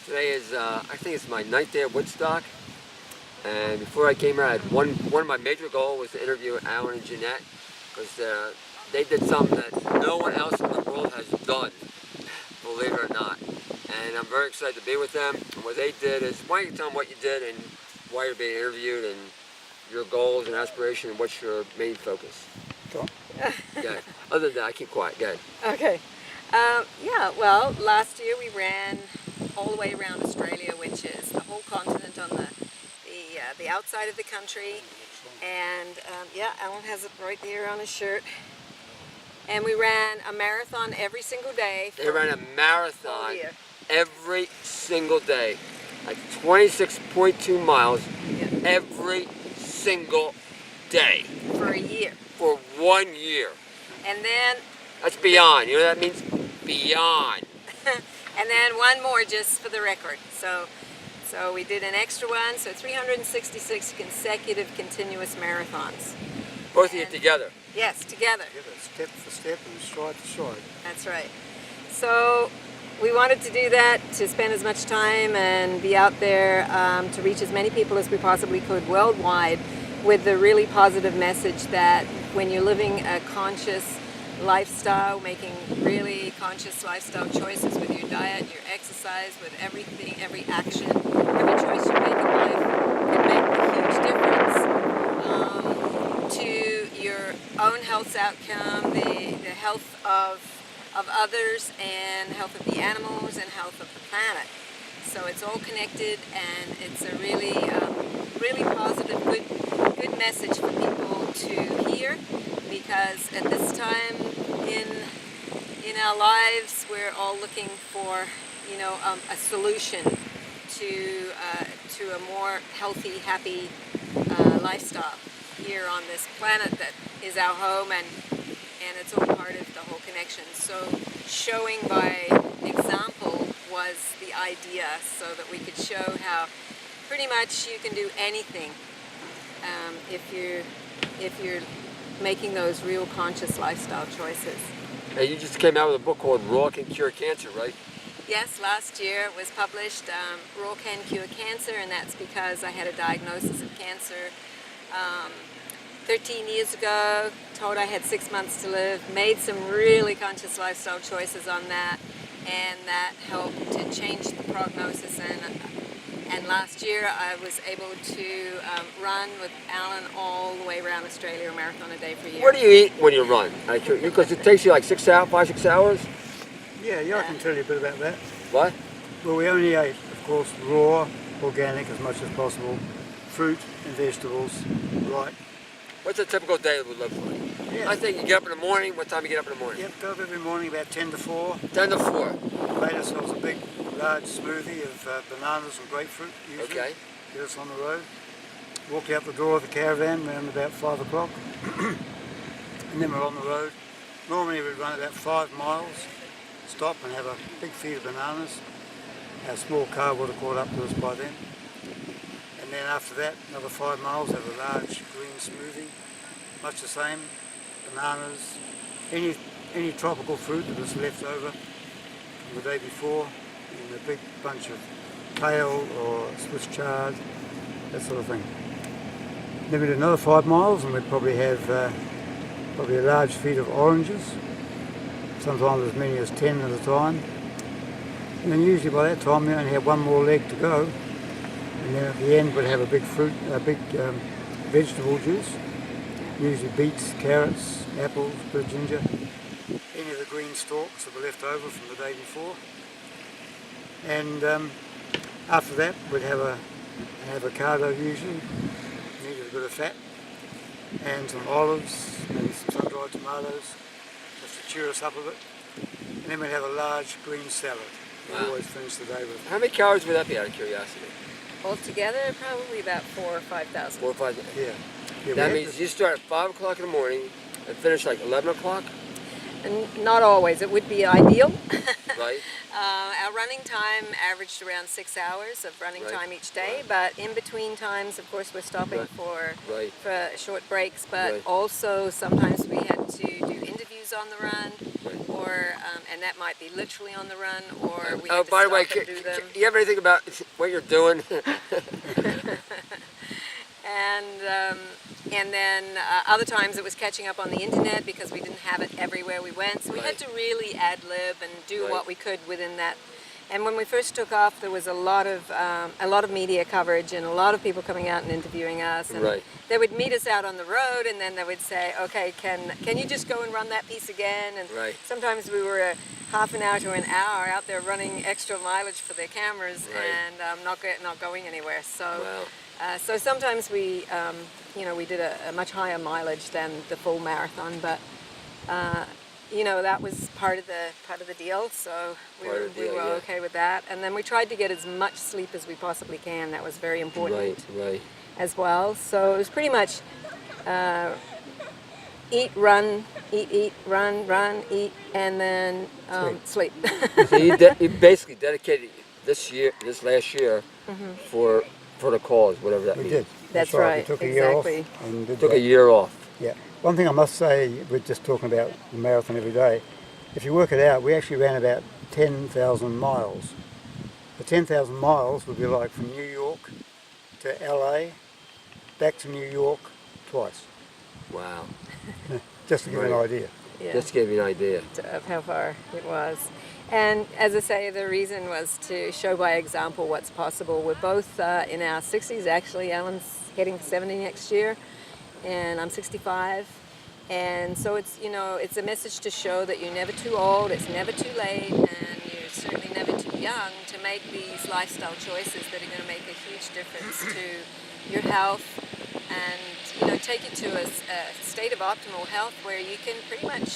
Today is, I think it's my 9th day at Woodstock, and before I came here, I had one of my major goals was to interview Alan and Jeanette, because they did something that no one else in the world has done, believe it or not. And I'm very excited to be with them. And what they did is, why don't you tell them what you did and why you're being interviewed and your goals and aspirations and what's your main focus? Go on. Go ahead. Other than that, I keep quiet. Go ahead. Okay. Yeah, well, last year we ran all the way around Australia, which is the whole continent on the outside of the country. And yeah, Alan has it right there on his shirt. And we ran a marathon every single day. They ran a marathon every single day, like 26.2 miles every single day. For a year. For 1 year. And then... That's beyond. You know what that means? Beyond. And then one more just for the record. So we did an extra one, so 366 consecutive continuous marathons. Both of you together? Yes, together. Step for step and stride for stride. That's right. So we wanted to do that, to spend as much time and be out there to reach as many people as we possibly could worldwide with the really positive message that when you're living a conscious lifestyle, making really conscious lifestyle choices with your diet, your exercise, with everything, every action, every choice you make in life can make a huge difference to your own health outcome, the health of others, and health of the animals, and health of the planet. So it's all connected, and it's a really, really positive, good message for people to hear, because at this time in our lives, we're all looking for, you know, a solution to a more healthy, happy lifestyle here on this planet that is our home, and it's all part of the whole connection. So showing by example was the idea, so that we could show how pretty much you can do anything if you're making those real conscious lifestyle choices. And you just came out with a book called Raw Can Cure Cancer, right? Yes, last year it was published, Raw Can Cure Cancer, and that's because I had a diagnosis of cancer 13 years ago, told I had 6 months to live, made some really conscious lifestyle choices on that, and that helped to change the prognosis. And last year I was able to run with Alan all the way around Australia, a marathon a day for a year. What do you eat when you run? Because it takes you like 5, 6 hours? Yeah, I can tell you a bit about that. What? Well, we only ate, of course, raw, organic as much as possible, fruit and vegetables, right. What's a typical day would look like? Yeah. I think you get up in the morning. What time do you get up in the morning? Yep, go up every morning about 10 to 4. 10 to 4. Made ourselves a big, large smoothie of bananas and grapefruit, usually. Okay. Get us on the road. Walked out the door of the caravan around about 5 o'clock. And then we're on the road. Normally we'd run about 5 miles, stop and have a big feed of bananas. Our small car would have caught up to us by then. And then after that, another 5 miles, have a large green smoothie, much the same, bananas, any tropical fruit that was left over from the day before, and a big bunch of kale or Swiss chard, that sort of thing. Then we did another 5 miles, and we'd probably have a large feed of oranges, sometimes as many as 10 at a time. And then usually by that time we only have one more leg to go. And then at the end we'd have a big vegetable juice, usually beets, carrots, apples, a bit of ginger, any of the green stalks that were left over from the day before. And after that we'd have an avocado usually, needed a bit of fat, and some olives, maybe some sun-dried tomatoes, just to cheer us up a bit. And then we'd have a large green salad. We always finish the day with. How many calories would that be, out of curiosity? Altogether, probably about 4,000 or 5,000. 4 or 5? Yeah. That means you start at 5 o'clock in the morning and finish like 11 o'clock? And not always. It would be ideal. Right. Our running time averaged around 6 hours of running time each day, but in between times, of course, we're stopping for short breaks, but also sometimes we had to do interviews on the run, or and that might be literally on the run, or we Oh, have to by the way, stop and do them. you have anything about what you're doing? And then other times it was catching up on the internet because we didn't have it everywhere we went. So we had to really ad-lib and do what we could within that. And when we first took off, there was a lot of media coverage and a lot of people coming out and interviewing us. And they would meet us out on the road, and then they would say, "Okay, can you just go and run that piece again?" And sometimes we were half an hour to an hour out there running extra mileage for their cameras and not going anywhere. So. So sometimes we, we did a much higher mileage than the full marathon, but that was part of the deal. So we were okay with that, and then we tried to get as much sleep as we possibly can. That was very important as well. So it was pretty much eat, run, run, eat, and then sleep. So you basically dedicated this last year for the cause, whatever that means. We did. That's right. We took a year off and Took a year off. Yeah. One thing I must say, we're just talking about the marathon every day. If you work it out, we actually ran about 10,000 miles. The 10,000 miles would be like from New York to LA, back to New York twice. Wow. Just to give you an idea. Yeah. Just to give you an idea Of how far it was. And as I say, the reason was to show by example what's possible. We're both in our 60s, actually. Alan's heading 70 next year, and I'm 65. And so it's a message to show that you're never too old, it's never too late, and you're certainly never too young to make these lifestyle choices that are going to make a huge difference to your health and take you to a state of optimal health where you can pretty much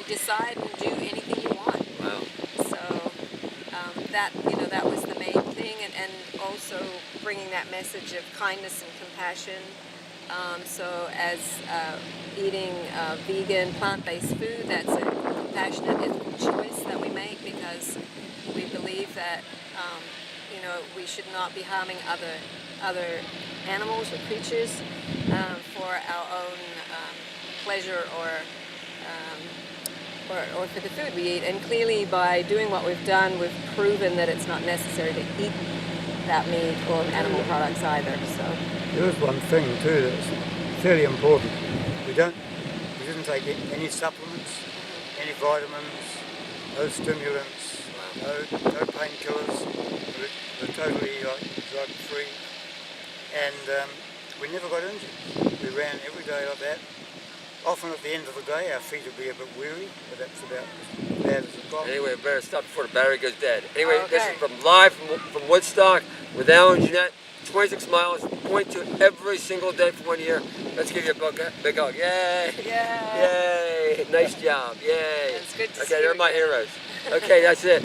decide and do anything you want. Wow. So that was the main thing, and also bringing that message of kindness and compassion. So as eating vegan, plant-based food, that's a compassionate, ethical choice that we make because we believe that we should not be harming other animals or creatures for our own pleasure or for the food we eat. And clearly by doing what we've done, we've proven that it's not necessary to eat that meat or animal products either. So there is one thing too that's fairly important. We didn't take any supplements, any vitamins, no stimulants, no painkillers. We're totally drug free, and we never got injured. We ran every day like that. Often at the end of the day, our feet would be a bit weary, but that's about as bad as it got. Anyway, we better stop before the battery goes dead. Anyway, this is live from Woodstock with Alan and Jeanette. 26 miles, point to every single day for 1 year. Let's give you a big hug. Yay! Yeah. Yay! Nice job. Yay! It's good to see Okay, they're you my again. heroes. Okay, that's it.